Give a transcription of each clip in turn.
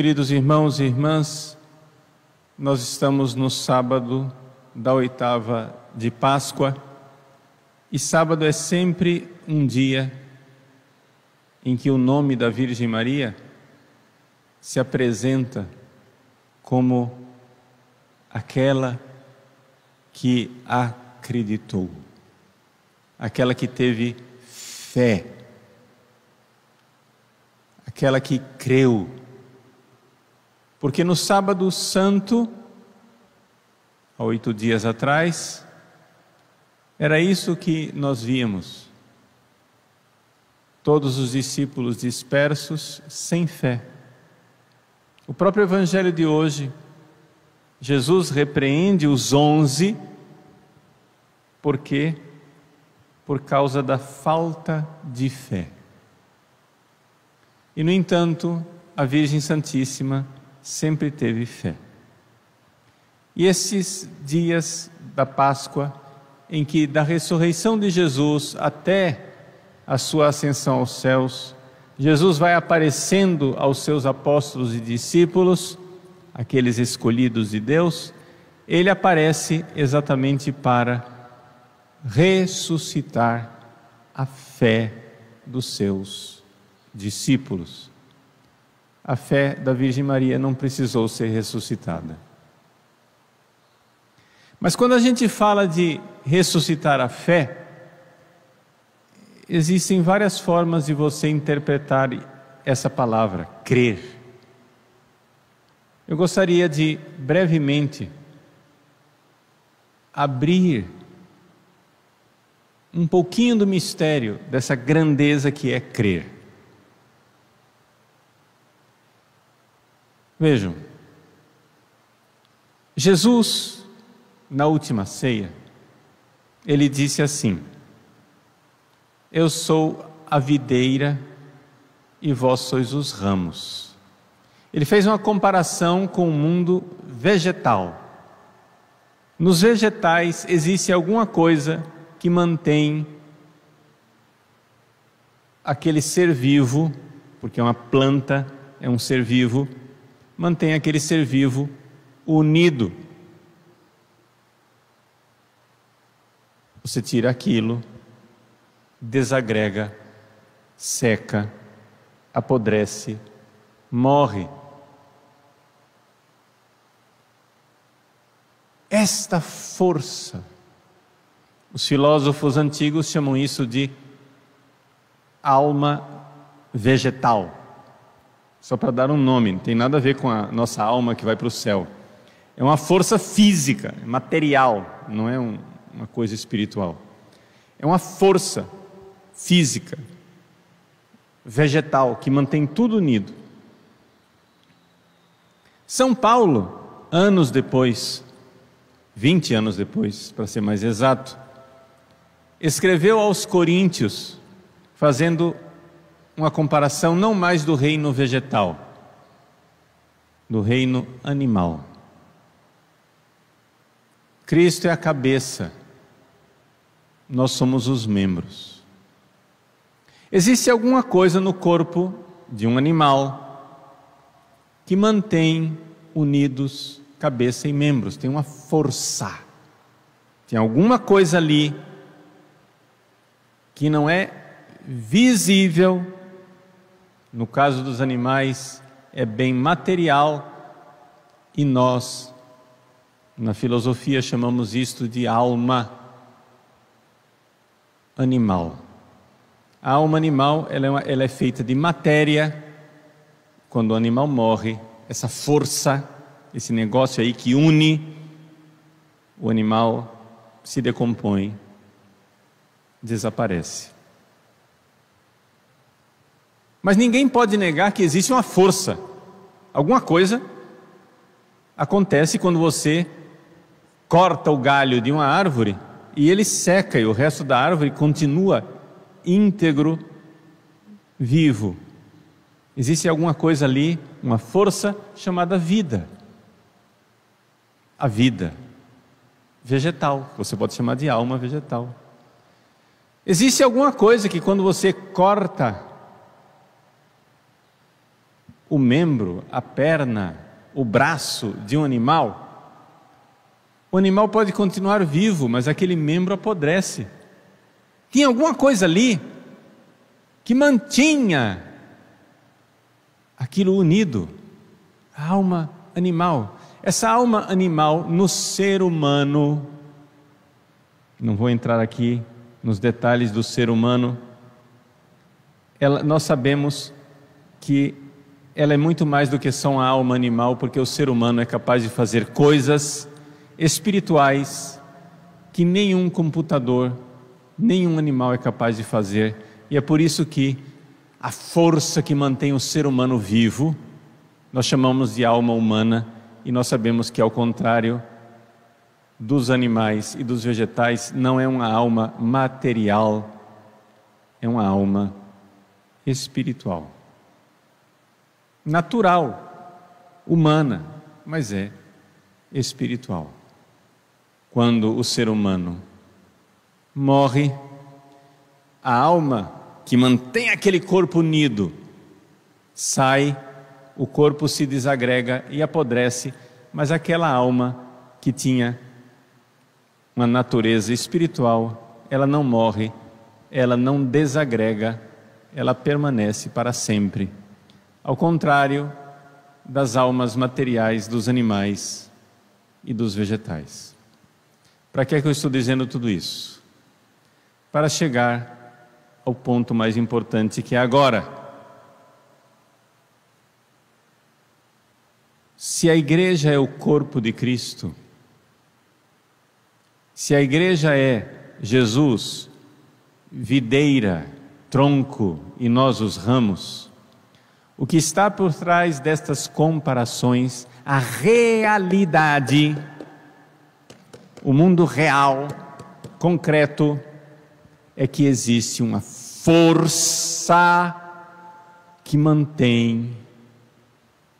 queridos irmãos e irmãs, nós estamos no sábado da oitava de Páscoa, e sábado é sempre um dia em que o nome da Virgem Maria se apresenta como aquela que acreditou, aquela que teve fé, aquela que creu. Porque no sábado santo, há 8 dias atrás, era isso que nós víamos. Todos os discípulos dispersos, sem fé. O próprio evangelho de hoje, Jesus repreende os 11, por quê? Por causa da falta de fé. E no entanto, a Virgem Santíssima sempre teve fé. E esses dias da Páscoa, em que da ressurreição de Jesus até a sua ascensão aos céus, Jesus vai aparecendo aos seus apóstolos e discípulos, aqueles escolhidos de Deus. Ele aparece exatamente para ressuscitar a fé dos seus discípulos. A fé da Virgem Maria não precisou ser ressuscitada. Mas quando a gente fala de ressuscitar a fé, existem várias formas de você interpretar essa palavra, crer. Eu gostaria de brevemente abrir um pouquinho do mistério dessa grandeza que é crer. Vejam, Jesus, na última ceia, ele disse assim: eu sou a videira e vós sois os ramos. Ele fez uma comparação com o mundo vegetal. Nos vegetais existe alguma coisa que mantém aquele ser vivo, porque uma planta é um ser vivo, mantém aquele ser vivo unido. Você tira aquilo, desagrega, seca, apodrece, morre. Esta força, os filósofos antigos chamam isso de alma vegetal. Só para dar um nome, não tem nada a ver com a nossa alma que vai para o céu. É uma força física, material, não é uma coisa espiritual. É uma força física, vegetal, que mantém tudo unido. São Paulo, anos depois, 20 anos depois, para ser mais exato, escreveu aos Coríntios, fazendo uma comparação não mais do reino vegetal, do reino animal. Cristo é a cabeça, nós somos os membros. Existe alguma coisa no corpo de um animal que mantém unidos cabeça e membros, tem uma força, tem alguma coisa ali que não é visível. No caso dos animais é bem material, e nós na filosofia chamamos isto de alma animal. A alma animal ela é feita de matéria. Quando o animal morre, essa força, esse negócio aí que une, o animal se decompõe, desaparece. Mas ninguém pode negar que existe uma força. Alguma coisa acontece quando você corta o galho de uma árvore e ele seca e o resto da árvore continua íntegro, vivo. Existe alguma coisa ali, uma força chamada vida. A vida vegetal, você pode chamar de alma vegetal. Existe alguma coisa que quando você corta o membro, a perna, o braço de um animal, o animal pode continuar vivo, mas aquele membro apodrece. Tinha alguma coisa ali que mantinha aquilo unido, a alma animal. Essa alma animal no ser humano, não vou entrar aqui nos detalhes do ser humano, nós sabemos que ela é muito mais do que só uma alma animal, porque o ser humano é capaz de fazer coisas espirituais que nenhum computador, nenhum animal é capaz de fazer, e é por isso que a força que mantém o ser humano vivo, nós chamamos de alma humana, e nós sabemos que, ao contrário dos animais e dos vegetais, não é uma alma material, é uma alma espiritual, natural, humana, mas é espiritual. Quando o ser humano morre, a alma que mantém aquele corpo unido sai, o corpo se desagrega e apodrece, mas aquela alma que tinha uma natureza espiritual, ela não morre, ela não desagrega, ela permanece para sempre. Ao contrário das almas materiais dos animais e dos vegetais. Para que é que eu estou dizendo tudo isso? Para chegar ao ponto mais importante, que é agora. Se a igreja é o corpo de Cristo, se a igreja é Jesus, videira, tronco e nós os ramos, o que está por trás destas comparações, a realidade, o mundo real, concreto, é que existe uma força que mantém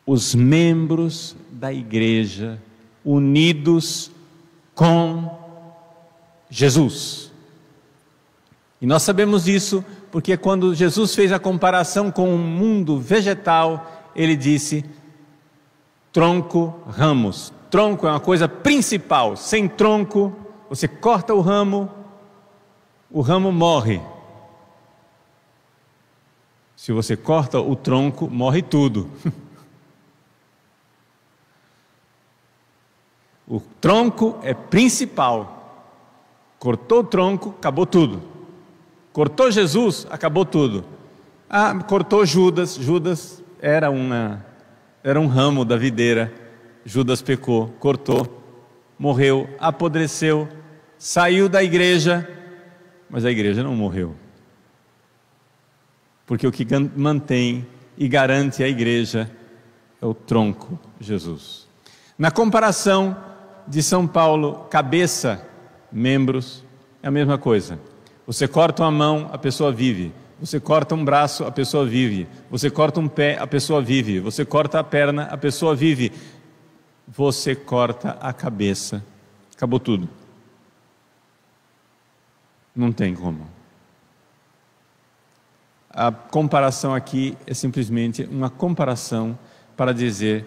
os membros da igreja unidos com Jesus. E nós sabemos disso porque quando Jesus fez a comparação com o mundo vegetal, ele disse: tronco, ramos. Tronco é uma coisa principal. Sem tronco, você corta o ramo morre. Se você corta o tronco, morre tudo. O tronco é principal. Cortou o tronco, acabou tudo. Cortou Jesus, acabou tudo. Cortou Judas. Judas era um ramo da videira. Judas pecou, cortou, morreu, apodreceu, saiu da igreja, mas a igreja não morreu. Porque o que mantém e garante a igreja é o tronco, Jesus. Na comparação de São Paulo, cabeça, membros, é a mesma coisa. Você corta uma mão, a pessoa vive. Você corta um braço, a pessoa vive. Você corta um pé, a pessoa vive. Você corta a perna, a pessoa vive. Você corta a cabeça, acabou tudo. Não tem como. A comparação aqui é simplesmente uma comparação para dizer: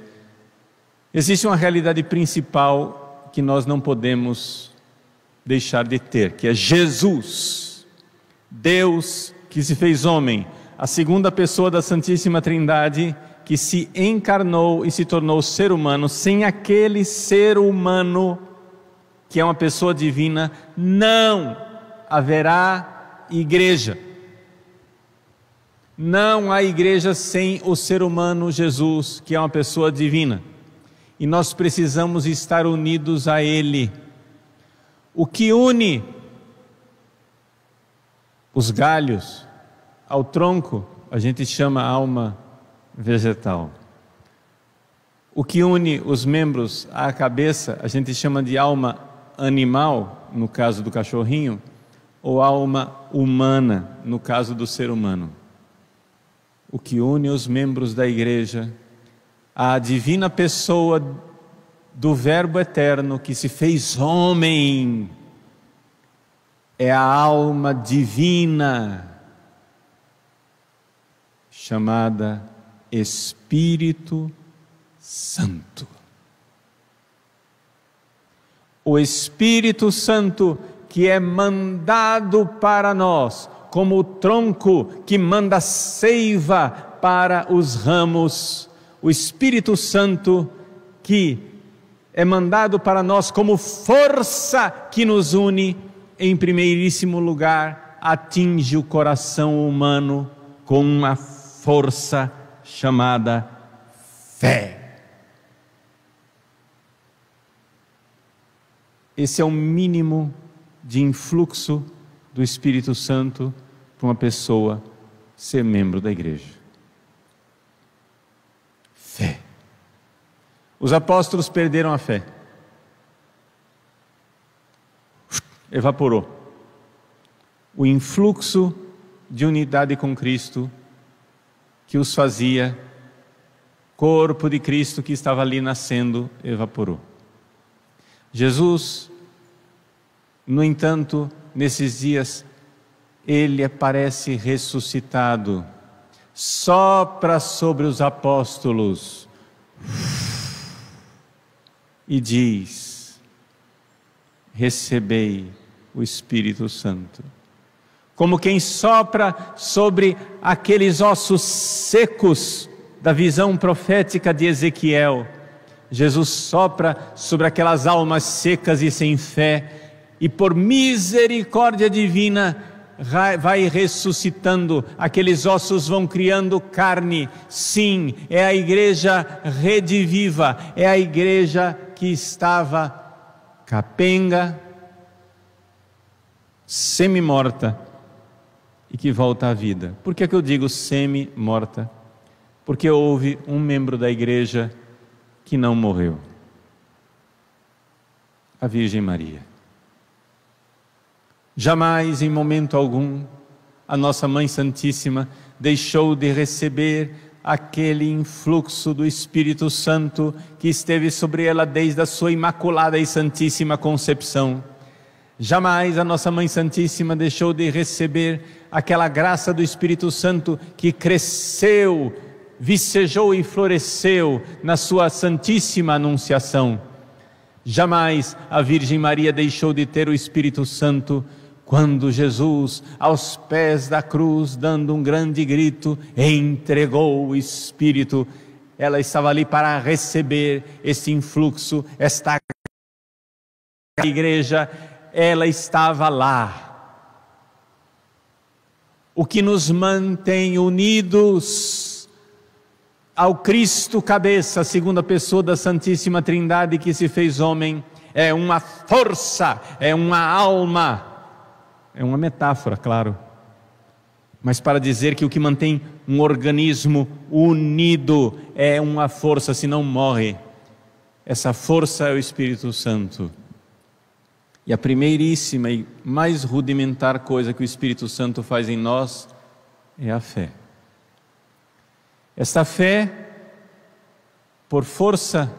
existe uma realidade principal que nós não podemos deixar de ter, que é Jesus, Deus que se fez homem, a segunda pessoa da Santíssima Trindade, que se encarnou e se tornou ser humano. Sem aquele ser humano, que é uma pessoa divina, não haverá igreja. Não há igreja sem o ser humano Jesus, que é uma pessoa divina. E nós precisamos estar unidos a Ele. O que une os galhos ao tronco, a gente chama alma vegetal. O que une os membros à cabeça, a gente chama de alma animal, no caso do cachorrinho, ou alma humana, no caso do ser humano. O que une os membros da igreja à divina pessoa do Verbo eterno que se fez homem é a alma divina chamada Espírito Santo. O Espírito Santo que é mandado para nós, como o tronco que manda seiva para os ramos. O Espírito Santo que é mandado para nós como força que nos une, em primeiríssimo lugar, atinge o coração humano com uma força chamada fé. Esse é o mínimo de influxo do Espírito Santo para uma pessoa ser membro da igreja. Fé. Os apóstolos perderam a fé. Evaporou. O influxo de unidade com Cristo que os fazia corpo de Cristo que estava ali nascendo, evaporou. Jesus, no entanto, nesses dias, ele aparece ressuscitado, sopra sobre os apóstolos e diz: recebei o Espírito Santo. Como quem sopra sobre aqueles ossos secos da visão profética de Ezequiel, Jesus sopra sobre aquelas almas secas e sem fé, e por misericórdia divina vai ressuscitando, aqueles ossos vão criando carne. Sim, é a igreja rediviva, é a igreja que estava capenga, semi-morta, e que volta à vida. Por que eu digo semi-morta? Porque houve um membro da igreja que não morreu: a Virgem Maria. Jamais, em momento algum, a nossa Mãe Santíssima deixou de receber aquele influxo do Espírito Santo que esteve sobre ela desde a sua imaculada e santíssima concepção. Jamais a nossa Mãe Santíssima deixou de receber aquela graça do Espírito Santo que cresceu, vicejou e floresceu na sua santíssima anunciação. Jamais a Virgem Maria deixou de ter o Espírito Santo quando Jesus, aos pés da cruz, dando um grande grito, entregou o Espírito. Ela estava ali para receber esse influxo, esta igreja, ela estava lá. O que nos mantém unidos ao Cristo cabeça, segunda pessoa da Santíssima Trindade que se fez homem, é uma força, é uma alma. É uma metáfora, claro, mas para dizer que o que mantém um organismo unido é uma força, se não morre. Essa força é o Espírito Santo. E a primeiríssima e mais rudimentar coisa que o Espírito Santo faz em nós é a fé. Esta fé, por força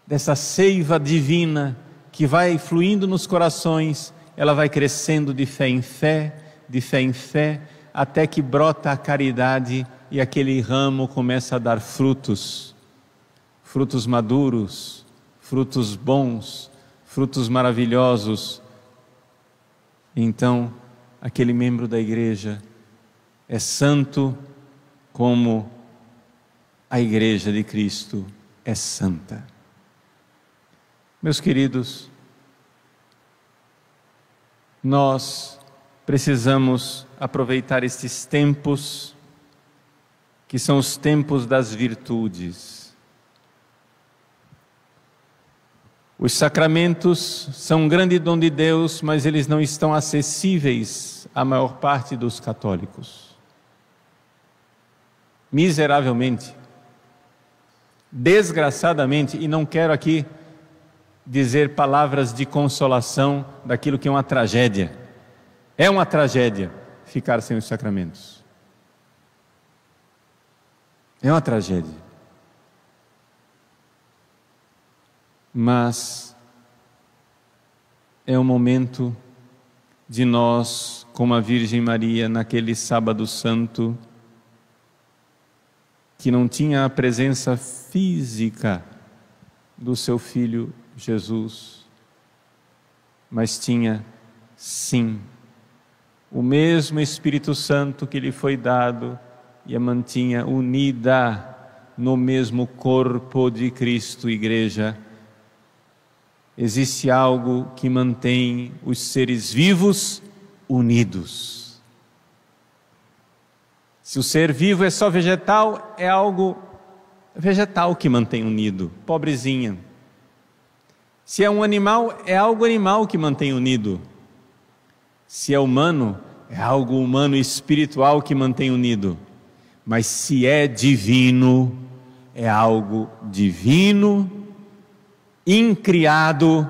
dessa seiva divina que vai fluindo nos corações, ela vai crescendo de fé em fé, de fé em fé, até que brota a caridade e aquele ramo começa a dar frutos, frutos maduros, frutos bons, frutos maravilhosos. Então, aquele membro da igreja é santo como a igreja de Cristo é santa. Meus queridos, nós precisamos aproveitar estes tempos, que são os tempos das virtudes. Os sacramentos são um grande dom de Deus, mas eles não estão acessíveis à maior parte dos católicos. Miseravelmente, desgraçadamente, e não quero aqui dizer palavras de consolação daquilo que é uma tragédia. É uma tragédia ficar sem os sacramentos. É uma tragédia. Mas é o momento de nós, como a Virgem Maria, naquele sábado santo, que não tinha a presença física do seu Filho Jesus, mas tinha, sim, o mesmo Espírito Santo que lhe foi dado e a mantinha unida no mesmo corpo de Cristo, Igreja. Existe algo que mantém os seres vivos unidos. Se o ser vivo é só vegetal, é algo vegetal que mantém unido, pobrezinha. Se é um animal, é algo animal que mantém unido. Se é humano, é algo humano e espiritual que mantém unido. Mas se é divino, é algo divino, incriado,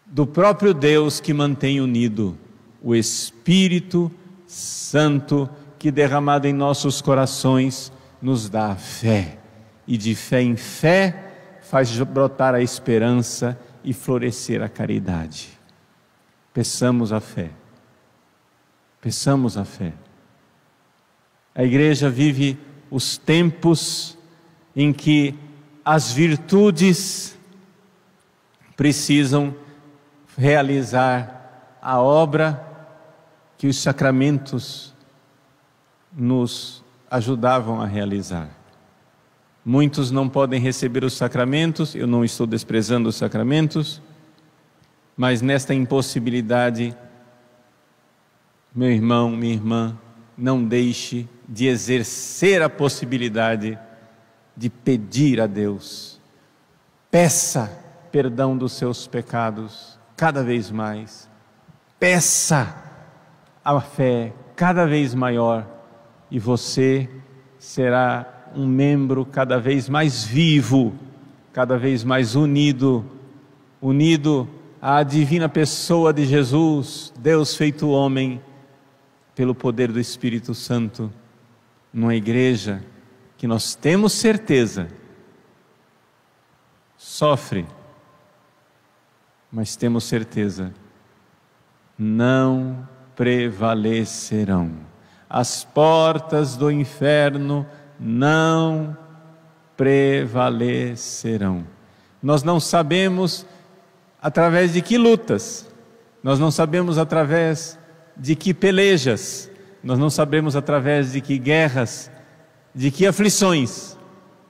do próprio Deus que mantém unido, o Espírito Santo que derramado em nossos corações nos dá a fé, e de fé em fé faz brotar a esperança e florescer a caridade. Peçamos a fé, peçamos a fé. A Igreja vive os tempos em que as virtudes precisam realizar a obra que os sacramentos nos ajudavam a realizar. Muitos não podem receber os sacramentos, eu não estou desprezando os sacramentos, mas nesta impossibilidade, meu irmão, minha irmã, não deixe de exercer a possibilidade de pedir a Deus. Peça perdão dos seus pecados cada vez mais. Peça a fé cada vez maior e você será um membro cada vez mais vivo, cada vez mais unido à divina pessoa de Jesus, Deus feito homem, pelo poder do Espírito Santo, numa igreja que nós temos certeza sofre, mas temos certeza não prevalecerão. As portas do inferno não prevalecerão. Nós não sabemos através de que lutas, nós não sabemos através de que pelejas, nós não sabemos através de que guerras, de que aflições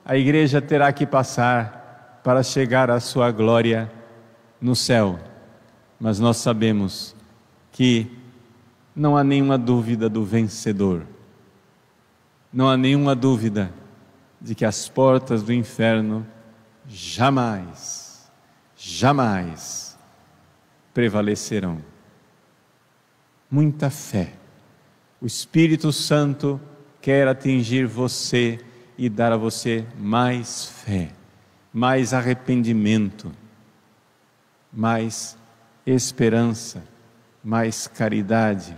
a igreja terá que passar para chegar à sua glória no céu. Mas nós sabemos que não há nenhuma dúvida do vencedor. Não há nenhuma dúvida de que as portas do inferno jamais, jamais prevalecerão. Muita fé. O Espírito Santo quer atingir você e dar a você mais fé, mais arrependimento, mais esperança, mais caridade.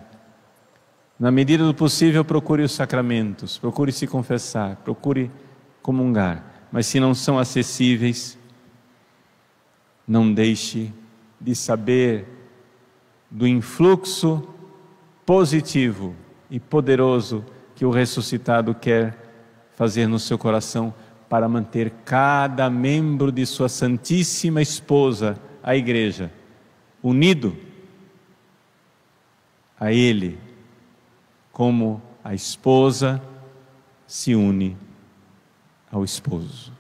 Na medida do possível, procure os sacramentos, procure se confessar, procure comungar, mas se não são acessíveis, não deixe de saber do influxo positivo e poderoso que o ressuscitado quer fazer no seu coração para manter cada membro de sua Santíssima Esposa, a Igreja, unido a Ele, como a esposa se une ao esposo.